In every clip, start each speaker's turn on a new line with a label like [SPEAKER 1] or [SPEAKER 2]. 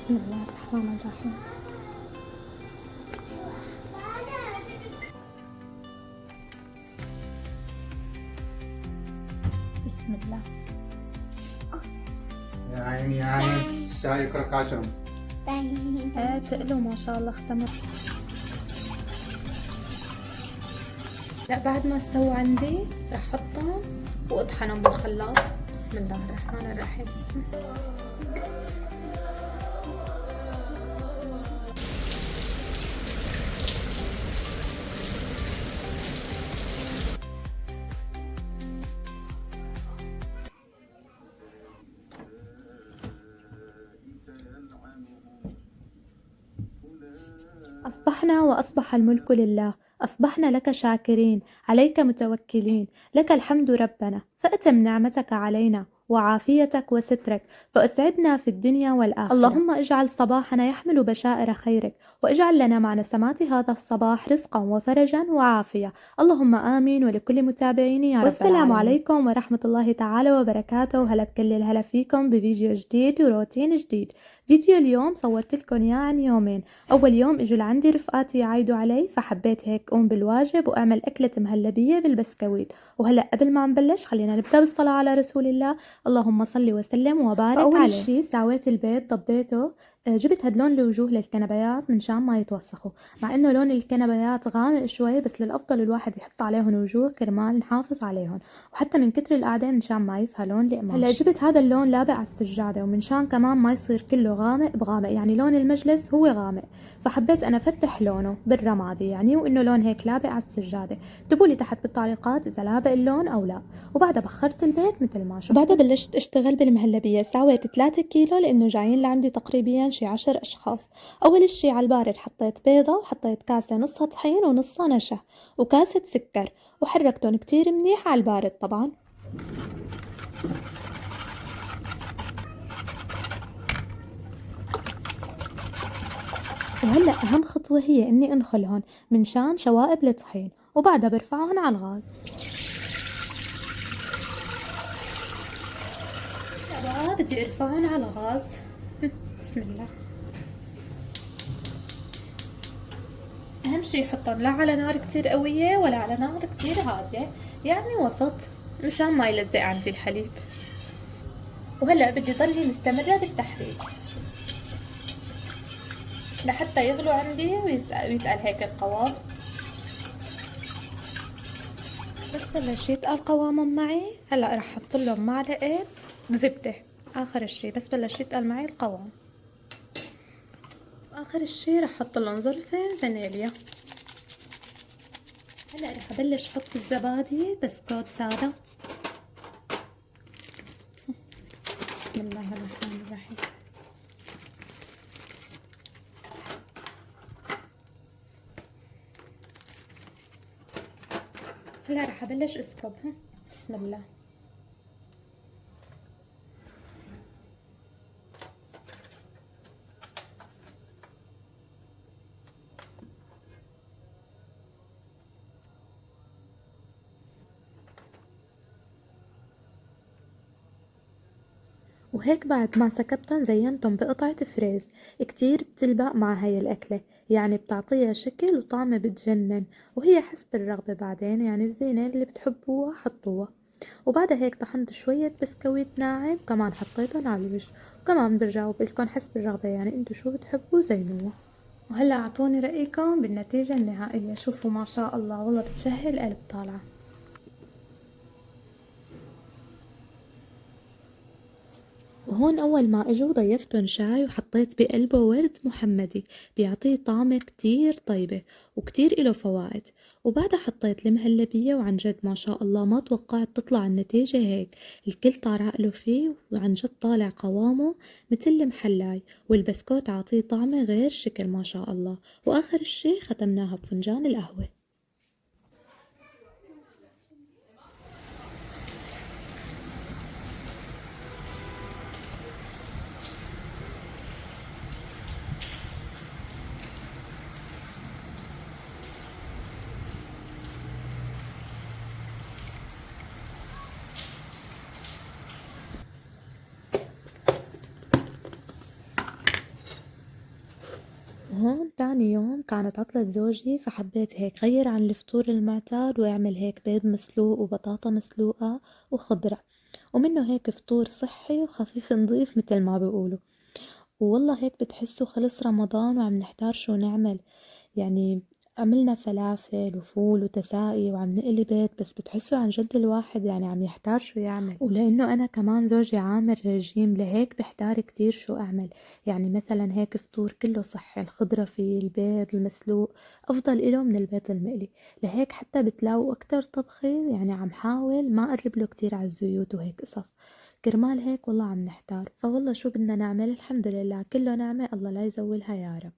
[SPEAKER 1] بسم الله الرحمن الرحيم. بسم الله.
[SPEAKER 2] يا عيني يا عيني، الشاي يكرك عشم.
[SPEAKER 1] تقلوا ما شاء الله اختمر. لا بعد ما استووا عندي رح احطهم واطحنهم بالخلاط. بسم الله الرحمن الرحيم. أصبحنا وأصبح الملك لله، أصبحنا لك شاكرين، عليك متوكلين، لك الحمد ربنا، فأتم نعمتك علينا وعافيتك وسترك، فأسعدنا في الدنيا والآخرة. اللهم اجعل صباحنا يحمل بشائر خيرك، واجعل لنا مع نسمات هذا الصباح رزقا وفرجا وعافية، اللهم آمين. ولكل متابعيني يا رب العالمين. والسلام عليكم ورحمة الله تعالى وبركاته. هلا بكل الهلا فيكم بفيديو جديد وروتين جديد. فيديو اليوم صورت لكم اياه عن يومين. اول يوم اجوا لعندي رفقاتي يعايدوا علي، فحبيت هيك اقوم بالواجب واعمل اكلة مهلبية بالبسكويت. وهلا قبل ما نبلش خلينا نبدا بالصلاة على رسول الله، اللهم صل وسلم وبارك عليه. اول شيء سويت البيض ضبيته، جبت هدلون لوجوه للكنبيات من شان ما يتوسخوا، مع انه لون الكنبيات غامق شوي، بس للافضل الواحد يحط عليهم وجوه كرمال نحافظ عليهم، وحتى من كتر القعده من شان ما يفهلون القماش. هلا جبت هذا اللون لابق على السجاده، ومن شان كمان ما يصير كله غامق بغامق، يعني لون المجلس هو غامق، فحبيت انا افتح لونه بالرمادي يعني، وانه لون هيك لابق على السجاده. اكتبوا لي تحت بالتعليقات اذا لابق اللون او لا. وبعدها بخرت البيت مثل ما شفتوا. بعدها بلشت اشتغل بالمهلبيه. سويت 3 كيلو لانه جايين لعندي تقريبا شي 10 اشخاص. اول شي على البارد حطيت بيضه، وحطيت كاسه نصها طحين ونصها نشا، وكاسه سكر، وحركتهم كتير منيح على البارد طبعا. وهلا اهم خطوه هي اني انخلهم من شان شوائب الطحين، وبعدها برفعهم على الغاز. بقى بدي ارفعهم على الغاز. بسم الله. اهم شي يحطهم لا على نار كتير قوية ولا على نار كتير هادية، يعني وسط، مشان ما يلزق عندي الحليب. وهلا بدي ضلي مستمرة بالتحريك لحتى يغلوا عندي ويتقل هيك القوام. بس بلش يتقل قوامهم معي، هلا رح احط لهم معلقة زبدة اخر الشي، بس بلش يتقل معي القوام. واخر الشي رح احط لهم ظرفين فانيليا. هلا رح ابلش احط الزبادي بسكوت ساده. بسم الله الرحمن الرحيم. هلا رح ابلش اسكب. بسم الله. وهيك بعد ما سكبتن زينتن بقطعة فريز، كتير بتلبق مع هاي الأكلة، يعني بتعطيها شكل وطعم بتجنن، وهي حسب الرغبة بعدين، يعني الزينة اللي بتحبوها حطوها. وبعدها هيك طحنت شوية بسكويت ناعم كمان حطيتهم على الوش، وكمان برجع وبقلكن حسب الرغبة، يعني انتو شو بتحبوا زينوها. وهلا اعطوني رأيكم بالنتيجة النهائية. شوفوا ما شاء الله والله بتشهي القلب طالعة. وهون أول ما اجوا ضيفتن شاي وحطيت بقلبه ورد محمدي، بيعطيه طعمة كتير طيبة وكتير إله فوائد. وبعدها حطيت المهلبية، وعن جد ما شاء الله ما توقعت تطلع النتيجة هيك. الكل طار عقله فيه، وعن جد طالع قوامه مثل المحلاي، والبسكوت عاطيه طعمة غير شكل ما شاء الله. وآخر الشي ختمناها بفنجان القهوة. تاني يوم كانت عطلة زوجي، فحبيت هيك غير عن الفطور المعتاد وأعمل هيك بيض مسلوق وبطاطا مسلوقة وخضرة، ومنه هيك فطور صحي وخفيف نظيف متل ما بيقولوا. والله هيك بتحسوا خلص رمضان وعم نحتار شو نعمل. يعني عملنا فلافل وفول وتسائي وعم نقلي بيض، بس بتحسوا عن جد الواحد يعني عم يحتار شو يعمل. ولأنه أنا كمان زوجي عامل رجيم لهيك بحتار كتير شو أعمل. يعني مثلا هيك فطور كله صحي، الخضرة فيه، البيض المسلوق أفضل إله من البيض المقلي. لهيك حتى بتلاقوا أكتر طبخي يعني عم حاول ما أقرب له كتير على الزيوت وهيك قصص. كرمال هيك والله عم نحتار، فوالله شو بدنا نعمل؟ الحمد لله كله نعمة، الله لا يزولها يا رب.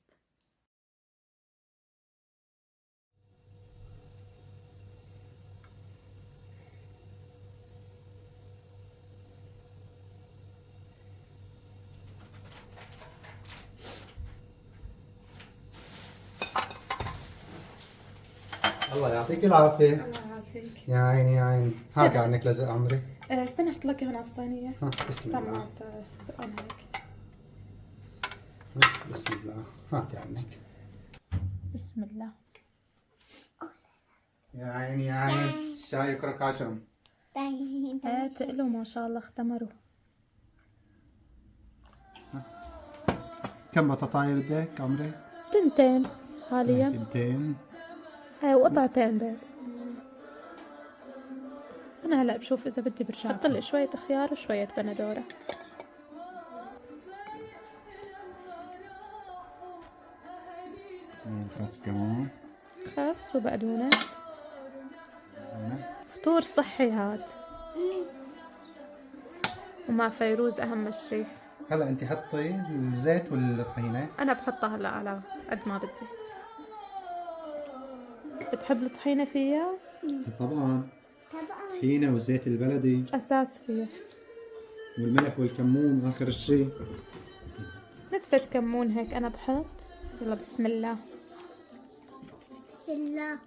[SPEAKER 2] الله يعطيك العافية.
[SPEAKER 1] الله يعافيك.
[SPEAKER 2] يا عيني يا عيني، هاك عنك لزق عمري.
[SPEAKER 1] استنى احط لك هون على الصينية.
[SPEAKER 2] ها بسم الله.
[SPEAKER 1] سمعت زقون هيك.
[SPEAKER 2] بسم الله، هاك عنك.
[SPEAKER 1] بسم الله.
[SPEAKER 2] يا عيني يا عيني، الشاي يكرك عشم.
[SPEAKER 1] تقلوا ما شاء الله اختمروا.
[SPEAKER 2] كم بطاطاية بدك عمري؟
[SPEAKER 1] تنتين حاليا.
[SPEAKER 2] تنتين.
[SPEAKER 1] هاي وقطعتين بيض. انا هلا بشوف اذا بدي برجع بحط لي شوية خيار وشوية بندورة.
[SPEAKER 2] خس كمان.
[SPEAKER 1] خس وبقدونس. فطور صحي هاد، ومع فيروز اهم شي.
[SPEAKER 2] هلا انت حطي الزيت والطحينة.
[SPEAKER 1] انا بحطها هلا على قد ما بدي. بتحب الطحينة فيها؟
[SPEAKER 2] طبعا. طحينة والزيت البلدي
[SPEAKER 1] اساس فيها.
[SPEAKER 2] والملح والكمون اخر الشي.
[SPEAKER 1] نتفة كمون هيك انا بحط. يلا بسم الله.
[SPEAKER 3] بسم الله.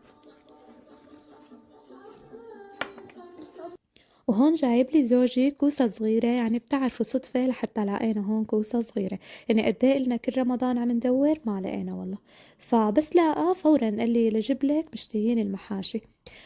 [SPEAKER 1] وهون جايب لي زوجي كوسة صغيرة، يعني بتعرفوا صدفة لحتى لقينا هون كوسة صغيرة. يعني قد ايه قلنا كل رمضان عم ندور ما لقينا والله. فبس لاقاه فورا قال لي لجيب لك مشتهيين المحاشي.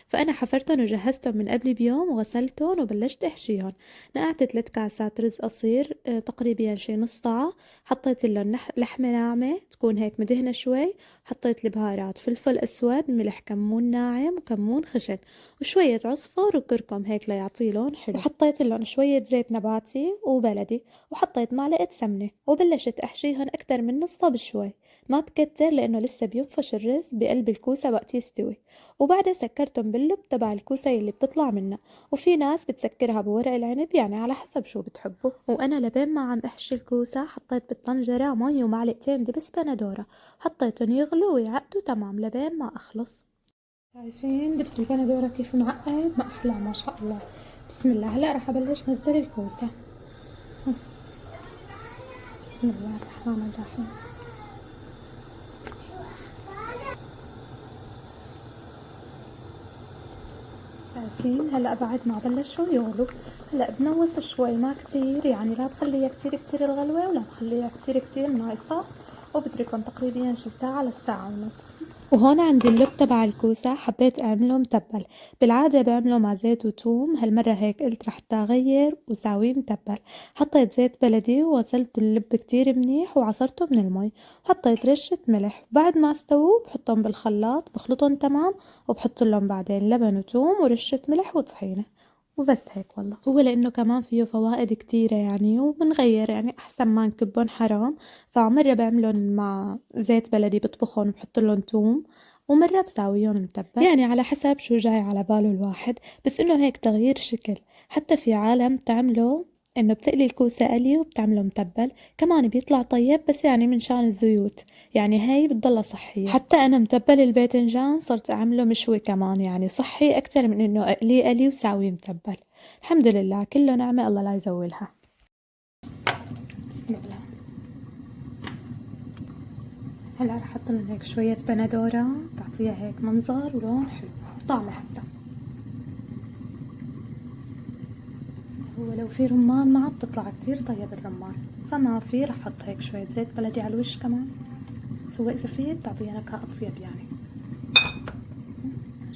[SPEAKER 1] فأنا حفرتهم وجهزتهم من قبل بيوم وغسلتهم وبلشت أحشيهم. نقعت 3 كاسات رز قصير، تقريبا شي نص ساعة. حطيت لهم لحمة ناعمة تكون هيك مدهنة شوي. حطيت البهارات فلفل أسود، ملح، كمون ناعم وكمون خشن، وشوية عصفر وكركم هيك ليعطيه لون حلو. وحطيت لهم شوية زيت نباتي وبلدي، وحطيت معلقة سمنة، وبلشت أحشيهم أكتر من نصها بشوي. ما بكتر لأنه لسه بينفش الرز بقلب الكوسة وقت يستوي. وبعدها سكرتهم باللب تبع الكوسة اللي بتطلع منها. وفي ناس بتسكرها بورق العنب، يعني على حسب شو بتحبوا. وأنا لبين ما عم أحشي الكوسة حطيت بالطنجرة مي ومعلقتين دبس بندورة. حطيتهم يغلوا ويعقدوا تمام لبين ما أخلص. شايفين دبس البندورة كيف معقد؟ ما أحلى ما شاء الله. بسم الله. هلا رح أبلش نزل الكوسة. بسم الله الرحمن الرحيم. شايفين هلا بعد ما بلشوا يغلوا. هلا بنوص شوي ما كتير، يعني لا بخليها كتير كتير الغلوة ولا بخليها كتير كتير ناقصة. وبتركهم تقريبا شي ساعة لساعة ونص. وهون عندي اللب تبع الكوسة حبيت اعمله متبل. بالعادة بعمله مع زيت وتوم، هالمرة هيك قلت رح اغير وساويه متبل. حطيت زيت بلدي وغسلت اللب كتير منيح وعصرته من المي. وحطيت رشة ملح. بعد ما استووا بحطهم بالخلاط بخلطهم تمام. وبحط لهم بعدين لبن وتوم ورشة ملح وطحينة. وبس هيك والله. هو لأنه كمان فيه فوائد كتيرة يعني، وبنغير يعني أحسن ما نكبهم حرام. فمرة بعملهم مع زيت بلدي بطبخهم وبحط لهم توم، ومرة بساويهم متبل، يعني على حسب شو جاي على باله الواحد. بس إنه هيك تغيير شكل. حتى في عالم تعمله إنه بتقلي الكوسة قلي وبتعمله متبل كمان بيطلع طيب، بس يعني من شان الزيوت. يعني هاي بتضلها صحية. حتى أنا متبل الباذنجان صرت أعمله مشوي كمان، يعني صحي أكتر من إنه أقليه قلي وساويه متبل. الحمد لله كله نعمة، الله لا يزولها. بسم الله. هلا رح احط لهم هيك شوية بندورة تعطيها هيك منظر ولون حلو وطعمة حتى. هو لو في رمان معه بتطلع كتير طيب الرمان، فما في رح احط هيك شوية زيت بلدي على الوش كمان. هو إذا في تعطيها نكهة أطيب يعني.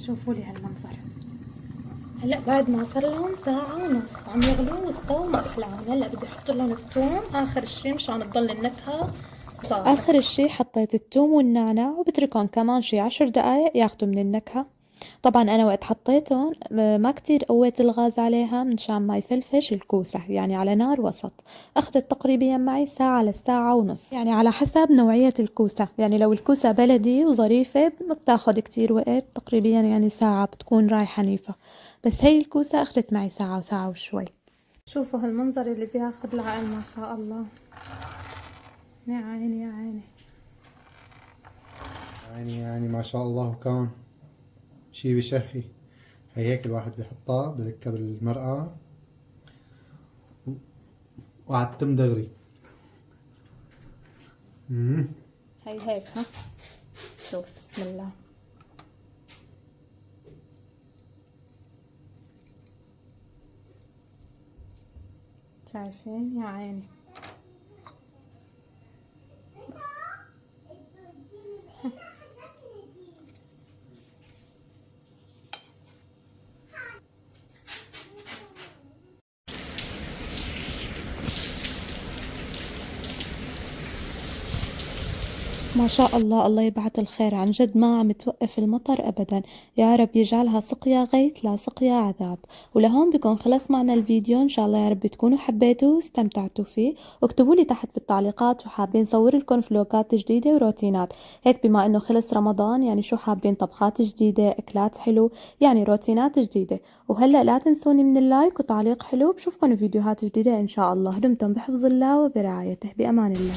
[SPEAKER 1] شوفوا لي هالمنظر. هلا بعد ما صار لهم ساعة ونص عم يغلوا واستووا ما أحلاهم. هلا بدي أحط لهم الثوم آخر شي مشان تضل النكهة صافية. آخر شي حطيت الثوم والنعناع وبتركهم كمان شي 10 دقايق ياخدوا من النكهة. طبعا أنا وقت حطيتهم ما كتير قويت الغاز عليها منشان ما يفلفش الكوسة، يعني على نار وسط. أخدت تقريبا معي ساعة لساعة ونص، يعني على حسب نوعية الكوسة. يعني لو الكوسة بلدي وظريفة ما بتاخد كتير وقت، تقريبا يعني ساعة بتكون رايحة حنيفة. بس هي الكوسة أخدت معي ساعة وساعة وشوي. شوفوا هالمنظر اللي بياخد العقل ما شاء الله. يا عيني يا عيني.
[SPEAKER 2] يعني ما شاء الله كان شي بشهي. هي هيك الواحد بيحطها بدكها بالمرقة وعتم دغري.
[SPEAKER 1] هي هيك ها. شوف بسم الله. شايفين يا عيني. ما شاء الله، الله يبعث الخير. عن جد ما عم توقف المطر أبدا. يا رب يجعلها سقيا غيث لا سقيا عذاب. ولهون بكون خلص معنا الفيديو. إن شاء الله يا رب تكونوا حبيتوه واستمتعتوا فيه. واكتبوا لي تحت بالتعليقات شو حابين نصور لكم فلوقات جديدة وروتينات هيك، بما إنه خلص رمضان، يعني شو حابين طبخات جديدة، أكلات حلو، يعني روتينات جديدة. وهلأ لا تنسوني من اللايك وتعليق حلو. بشوفكم فيديوهات جديدة إن شاء الله. دمتم بحفظ الله وبرعايته. بأمان الله.